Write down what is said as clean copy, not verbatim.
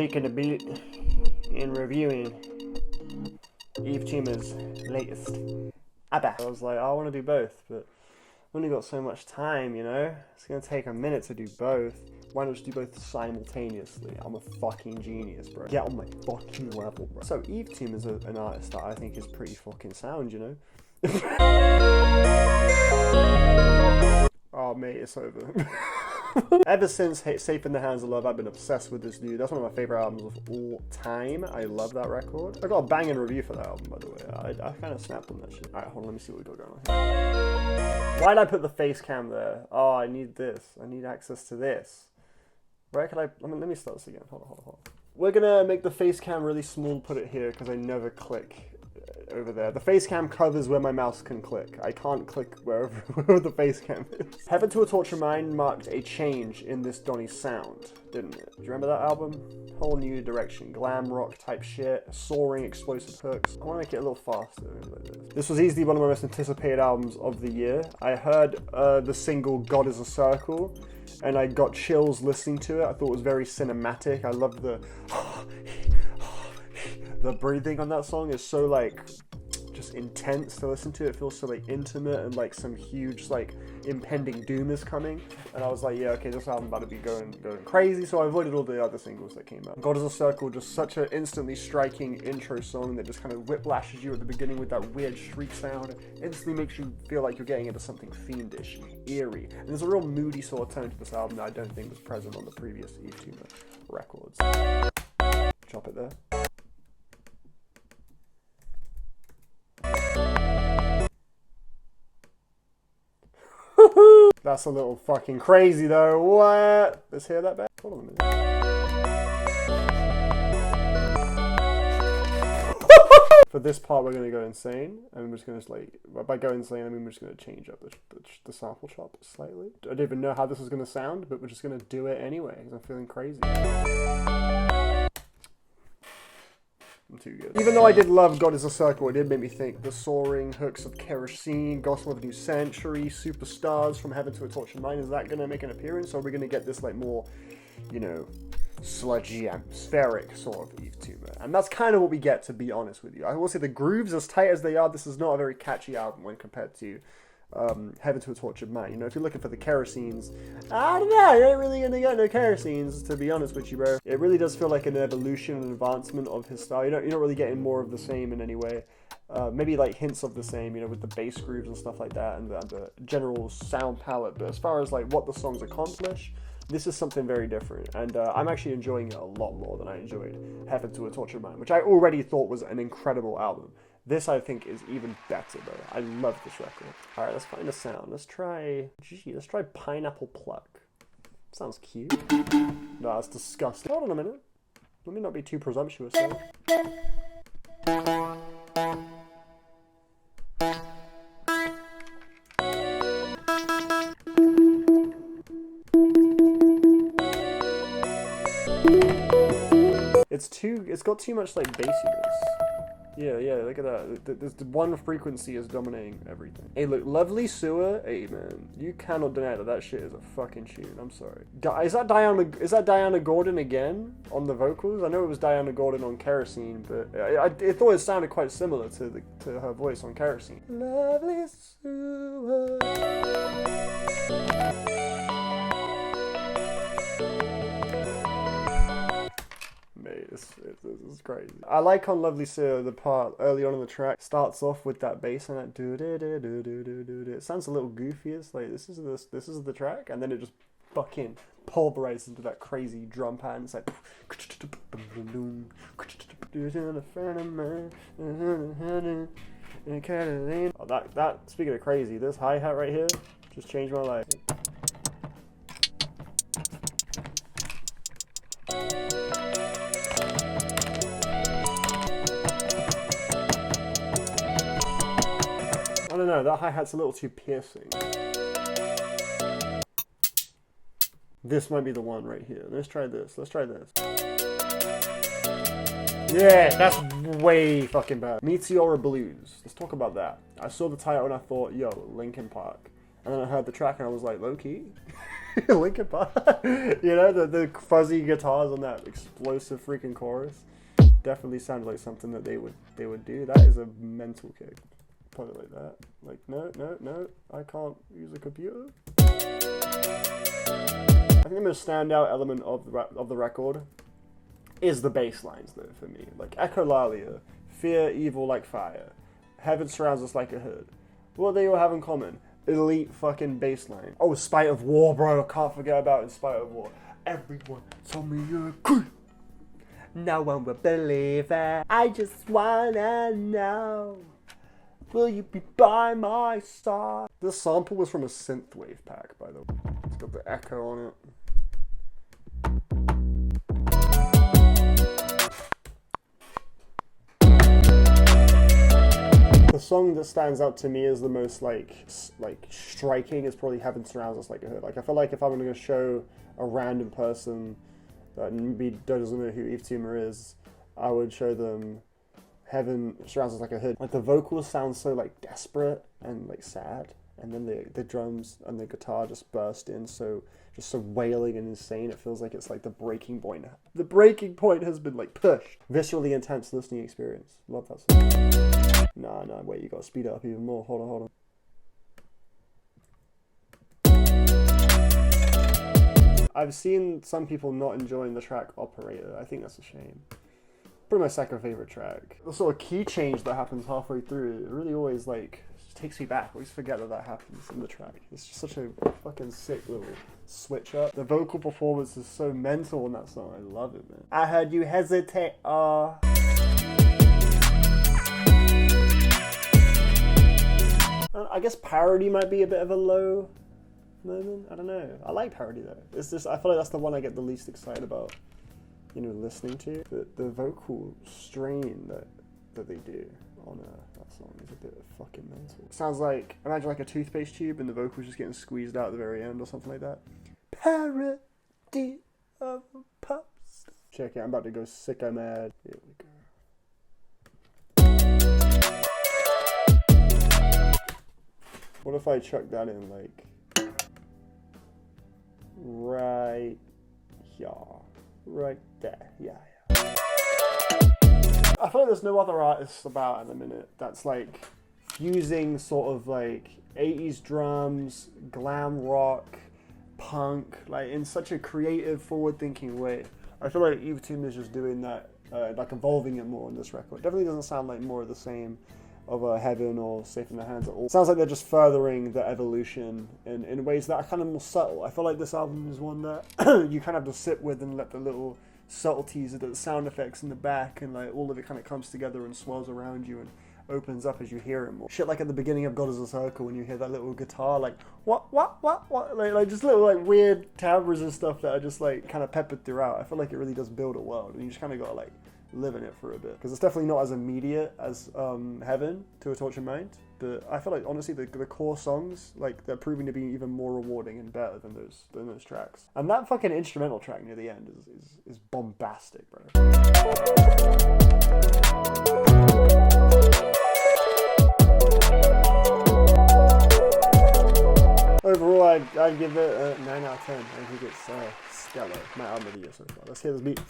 making a beat and reviewing Yves Tumor's latest ABBA. I was like, I want to do both, but I've only got so much time, you know? It's going to take a minute to do both. Why not just do both simultaneously? I'm a fucking genius, bro. Get on my fucking level, bro. So Yves Tumor is an artist that I think is pretty fucking sound, you know? Oh, mate, it's over. Ever since Safe in the Hands of Love, I've been obsessed with this dude. That's one of my favorite albums of all time. I love that record. I got a banging review for that album, by the way. I kind of snapped on that shit. Alright, hold on, let me see what we got going on here. Why'd I put the face cam there? Oh, I need this. I need access to this. Where could I mean, let me start this again. Hold on. We're gonna make the face cam really small, put it here, because I never click over there. The face cam covers where my mouse can click. I can't click wherever the face cam is. Heaven to a Tortured Mind marked a change in this Donny sound, didn't it? Do you remember that album? Whole new direction. Glam rock type shit, soaring explosive hooks. I want to make it a little faster. This was easily one of my most anticipated albums of the year. I heard the single God is a Circle, and I got chills listening to it. I thought it was very cinematic. I loved the breathing on that song is so like just intense to listen to. It feels so like intimate and like some huge like impending doom is coming. And I was like, yeah, okay, this album about to be going crazy. So I avoided all the other singles that came out. God is a Circle, just such an instantly striking intro song that just kind of whiplashes you at the beginning with that weird shriek sound. It instantly makes you feel like you're getting into something fiendish, eerie. And there's a real moody sort of tone to this album that I don't think was present on the previous Yves Tumor records. Chop it there. That's a little fucking crazy though. What? Let's hear that back. Hold on a minute. For this part, we're gonna go insane, and we're just gonna like, by go insane, I mean we're just gonna change up the sample chop slightly. I don't even know how this is gonna sound, but we're just gonna do it anyway because I'm feeling crazy. I'm too good. Even though I did love God is a Circle, it did make me think the soaring hooks of Kerosene, Gospel of the New Century, Superstars, From Heaven to a Tortured Mind. Is that going to make an appearance, or are we going to get this like more, you know, sludgy, atmospheric sort of Yves Tumor? And that's kind of what we get, to be honest with you. I will say the grooves, as tight as they are, this is not a very catchy album when compared to Heaven to a Tortured Mind. You know, if you're looking for the Kerosenes, I don't know, you ain't really gonna get no Kerosenes, to be honest with you, bro. It really does feel like an evolution and advancement of his style. You're not really getting more of the same in any way. Maybe like hints of the same, you know, with the bass grooves and stuff like that, and the general sound palette. But as far as like what the songs accomplish, this is something very different, and I'm actually enjoying it a lot more than I enjoyed Heaven to a Tortured Mind, which I already thought was an incredible album. This, I think, is even better, though. I love this record. All right, let's find a sound. Let's try Pineapple Pluck. Sounds cute. No, that's disgusting. Hold on a minute. Let me not be too presumptuous, though. It's got too much, like, bassiness. Yeah, look at that. This one frequency is dominating everything. Hey, look, Lovely Sewer. Hey, man, you cannot deny that shit is a fucking tune. I'm sorry. Is that Diana Gordon again on the vocals? I know it was Diana Gordon on Kerosene, but I thought it sounded quite similar to her voice on Kerosene. Lovely Sewer. Mate, this is crazy. I like on Lovely Sir the part early on in the track starts off with that bass and that do do do do do do do. It sounds a little goofy. It's like this is the track, and then it just fucking pulverizes into that crazy drum pattern. It's like oh, that speaking of crazy, this hi-hat right here just changed my life. I don't know, that hi-hat's a little too piercing. This might be the one right here. Let's try this. Yeah, that's way fucking bad. Meteora Blues. Let's talk about that. I saw the title and I thought, yo, Linkin Park. And then I heard the track and I was like, low key. Linkin Park. You know, the fuzzy guitars on that explosive freaking chorus definitely sounded like something that they would do. That is a mental kick. Put it like that. Like, no, I can't use a computer. I think the most standout element of the record is the bass lines, though, for me. Like, echolalia, fear evil like fire, heaven surrounds us like a hood. What do they all have in common? Elite fucking bass line. Oh, Spite of War, bro. I can't forget about In Spite of War. Everyone told me you're a creep. No one will believe it. I just wanna know, will you be by my side? This sample was from a synthwave pack, by the way. It's got the echo on it. The song that stands out to me as the most like striking is probably Heaven Surrounds Us Like a Hood. Like, I feel like if I'm going to show a random person that maybe doesn't know who Yves Tumor is, I would show them Heaven Surrounds Us Like a Hood. Like, the vocals sound so like desperate and like sad, and then the drums and the guitar just burst in so wailing and insane. It feels like it's like the breaking point. The breaking point has been like pushed. Viscerally intense listening experience. Love that song. Nah, wait, you gotta speed it up even more. Hold on. I've seen some people not enjoying the track Operator. I think that's a shame. Probably my second favorite track. The sort of key change that happens halfway through, it really always like takes me back. I always forget that happens in the track. It's just such a fucking sick little switch up. The vocal performance is so mental in that song. I love it, man. I heard you hesitate. I guess parody might be a bit of a low moment. I don't know. I like parody though. It's just, I feel like that's the one I get the least excited about, you know, listening to. The vocal strain that they do on that song is a bit fucking mental. It sounds like, imagine like a toothpaste tube and the vocals just getting squeezed out at the very end or something like that. Parody of a pop star. Check it, I'm about to go sicko mad. Here we go. What if I chuck that in like right here, right there, yeah. I feel like there's no other artists about in a minute that's like fusing sort of like 80s drums, glam rock, punk, like in such a creative, forward-thinking way. I feel like Yves Tumor is just doing that, like evolving it more on this record. Definitely doesn't sound like more of the same of Heaven or Safe in Their Hands at all. Sounds like they're just furthering the evolution in ways that are kind of more subtle. I feel like this album is one that you kind of have to sit with and let the little subtleties of the sound effects in the back and like all of it kind of comes together and swirls around you and opens up as you hear it more. Shit like at the beginning of God is a Circle when you hear that little guitar like what like just little like weird timbres and stuff that are just like kind of peppered throughout. I feel like it really does build a world and you just kind of gotta like live in it for a bit, because it's definitely not as immediate as Heaven to a Tortured Mind, but I feel like honestly the core songs, like, they're proving to be even more rewarding and better than those tracks. And that fucking instrumental track near the end is bombastic, bro. Overall, I'd give it a 9 out of 10. I think it's stellar. My album of the year so far. Let's hear this beat.